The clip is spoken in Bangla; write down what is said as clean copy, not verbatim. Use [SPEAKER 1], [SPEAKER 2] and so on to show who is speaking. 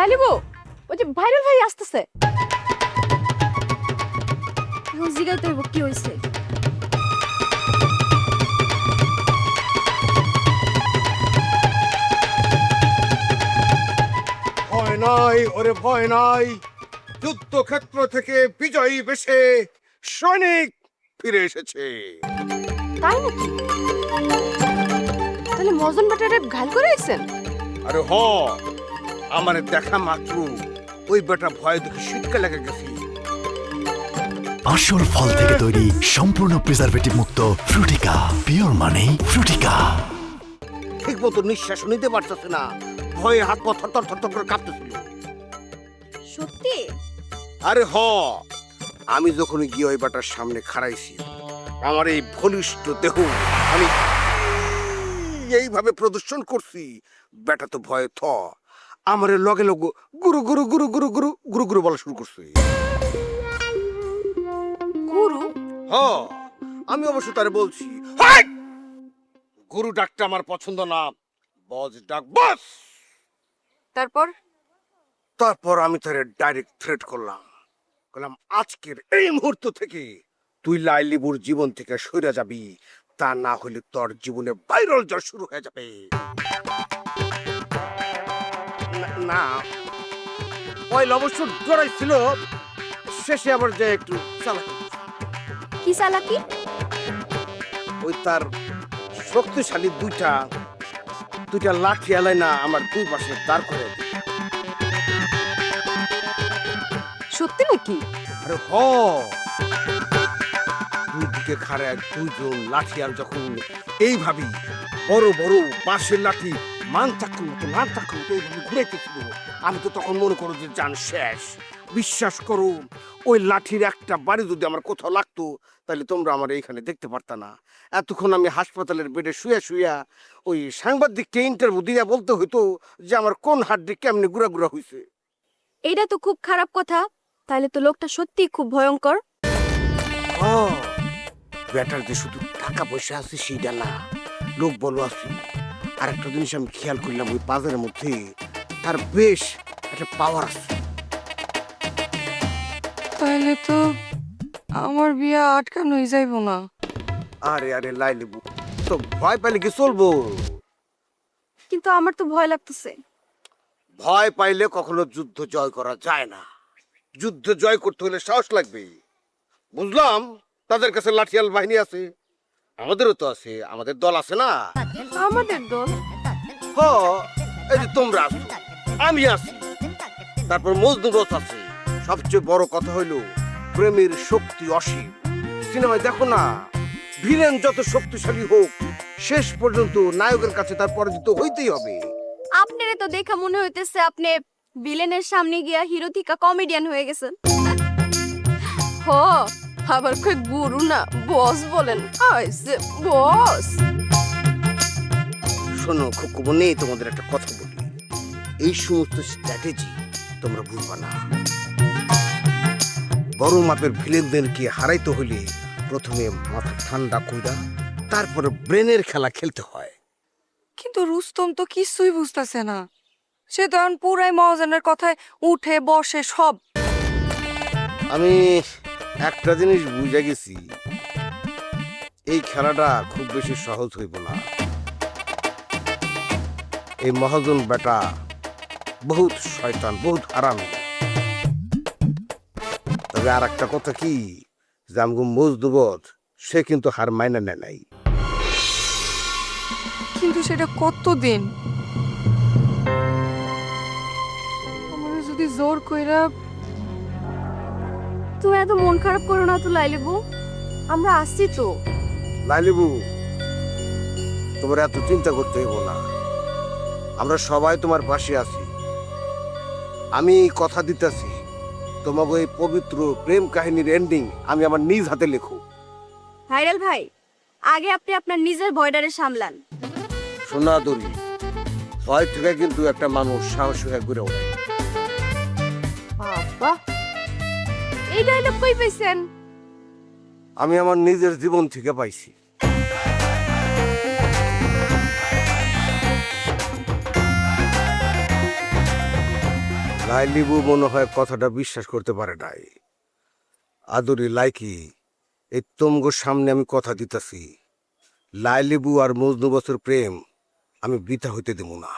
[SPEAKER 1] লালিবু, ওই যে ভাইরাল ভাই আসতেছে। এখন জিগাইতে হইব কি হইছে।
[SPEAKER 2] ভয় নাই ওরে ভয় নাই, যুদ্ধক্ষেত্র থেকে বিজয়ী বেশে সৈনিক ফিরে এসেছে।
[SPEAKER 1] তাই নাকি? তাহলে মজন বেটারে ঘাল করে আইছেন?
[SPEAKER 2] আরে হ, আমারে দেখা মাত্র ওই বেটা ভয় দেখে শীতকে লেগে গেছি।
[SPEAKER 3] আসল ফল থেকে তৈরি সম্পূর্ণ প্রিজারভেটিভ মুক্ত ফ্রুটিকা, পিওর মানে ফ্রুটিকা।
[SPEAKER 2] ঠিক মতো নিঃশ্বাস নিতে পারতেছে না, ভয়ে হাত পা থরথর থরথর করে কাঁপতেছিল।
[SPEAKER 1] সত্যি?
[SPEAKER 2] আরে হ, আমি যখন গিয়ে ওই বেটার সামনে খাড়াইছি, আমার এই বলিষ্ঠ দেহ আমি এইভাবে প্রদর্শন করছি, বেটা তো ভয়ে আমার লগে লগ গুরু গুরু গুরু গুরু গুরু গুরু গুরু বলা শুরু করছে।
[SPEAKER 1] গুরু?
[SPEAKER 2] হ, আমি অবশ্য তারে বলছি, হাই! গুরু ডাকটা আমার পছন্দ না, বস ডাক বস।
[SPEAKER 1] তারপর?
[SPEAKER 2] তারপর আমি তারে ডাইরেক্ট থ্রেট করলাম, বললাম আজকের এই মুহূর্ত থেকে তুই লাইলিবুর জীবন থেকে সরে যাবি, তা না হলে তোর জীবনে ভাইরাল জ্বর শুরু হয়ে যাবে। না পয়লা অবশ্য ডরাইছিল, শেষে আবার যে একটু চালাকি।
[SPEAKER 1] কি চালাকি?
[SPEAKER 2] ওই তার শক্তিশালী দুইটা লাঠি এলাই না আমার দুই পাশে দাঁড় করে দিল।
[SPEAKER 1] সত্যি নাকি?
[SPEAKER 2] আরে হ, দুই দিকে খাড়ায় দুইজন লাঠিয়াল যখন এইভাবে বড় বড় বাঁশের লাঠি মান চাকুর মতো এইভাবে ঘুরাইতেছিল, আমি তো তখন মনে করো যে জান শেষ। বিশ্বাস করো, ওই লাঠির একটা বাড়ি যদি আমার কোথাও লাগতো, তাহলে তোমরা আমার এইখানে দেখতে পারতা না। এতক্ষণ আমি হাসপাতালের বেডে শুয়ে শুয়া ওই সাংবাদিককে ইন্টারভিউ দিয়ে বলতে হইতো যে আমার কোন হাড্ডি কেমনে গুড়া গুড়া হয়েছে।
[SPEAKER 1] এটা তো খুব খারাপ কথা। তাহলে তো লোকটা সত্যি খুব ভয়ঙ্কর।
[SPEAKER 2] ব্যাটার যে শুধু টাকা পয়সা আছে সেইটা না, লোক বলো আছে। আর একটা জিনিস আমি খেয়াল করলাম, ওই বাজারের মধ্যে তার বেশ একটা পাওয়ার আছে।
[SPEAKER 4] তাইলে তো আমার বিয়া আটকানোই যাইব না।
[SPEAKER 2] আরে আরে লাইলিবু, তো ভয় পাইলে কি চলবো?
[SPEAKER 1] কিন্তু আমার তো ভয় লাগতেছে।
[SPEAKER 2] ভয় পাইলে কখনো যুদ্ধ জয় করা যায় না। যুদ্ধ জয় করতে হলে সাহস লাগবে। বুঝলাম তাদের কাছে লাঠিয়াল বাহিনী আছে, আমাদেরও তো আছে, আমাদের দল আছে না।
[SPEAKER 1] আমাদের দল?
[SPEAKER 2] হ, এই যে তোমরা আছো, আমি আছি, তারপর মজনুরত আছে। সবচেয়ে বড় কথা হইলো প্রেমের শক্তি অসীম। সিনেমায় দেখো না, ভিলেন যত শক্তিশালী হোক, শেষ পর্যন্ত নায়কের কাছে তার পরাজিত হইতেই হবে।
[SPEAKER 1] আপনারে তো দেখা মনে হইতেছে আপনি ভিলেনের সামনে গিয়া হিরো থেকে কমেডিয়ান হয়ে গেছেন। হ, আবার কই গুরু না বস বলেন। আইছে বস।
[SPEAKER 2] শোনো খুকুবু, নেই তোমাদের একটা কথা বলি, এই সমস্ত স্ট্র্যাটেজি তোমরা বুঝবা না। বড় মাপের ভিলেনদেরকে হারাইতে হলে প্রথমে মাথা ঠান্ডা কইরা তারপরে ব্রেনের খেলা খেলতে হয়।
[SPEAKER 4] কিন্তু রুস্তম তো কিছুই বুঝতেছে না। সে তো এখন পুরাই মহাজনের কথায় উঠে বসে সব।
[SPEAKER 2] আমি একটা জিনিস বুঝে গেছি, এই খেলাটা খুব বেশি সহজ হইব না। এই মহাজন বেটা বহুত শয়তান, বহুত হারামি। তবে আর একটা কথা কি, যে আমগো মজদুবত সে কিন্তু হার মাইনা নেয় নাই।
[SPEAKER 4] কিন্তু সেটা কতদিন? আমার যদি জোর কইরা।
[SPEAKER 1] তুমি এত মন খারাপ করো না তো লাইলিবু, আমরা আসছি তো।
[SPEAKER 2] লাইলিবু, তোমার এত চিন্তা করতে হইব না, আমরা সবাই তোমার পাশে আছি। আমি কথা দিতেছি, তোমাকে এই পবিত্র প্রেম কাহিনীর এন্ডিং আমি আমার নিজ হাতে লেখো।
[SPEAKER 1] ভাইরাল ভাই, আগে আপনি আপনার নিজের ভয়ডারে সামলান।
[SPEAKER 2] সোনা দড়ি, ভয় থেকে কিন্তু একটা মানুষ সাহস হয়ে ঘুরে ওঠে।
[SPEAKER 1] বাবা, এই ডায়লগ কই পাইছেন?
[SPEAKER 2] আমি আমার নিজের জীবন থেকে পাইছি। লাইলিবু মনে হয় কথাটা বিশ্বাস করতে পারে নাই। আদরি লাইকি, এই তোমগোর সামনে আমি কথা দিতাছি, লাইলিবু আর মজনু বছর প্রেম আমি বৃথা হইতে দেব না।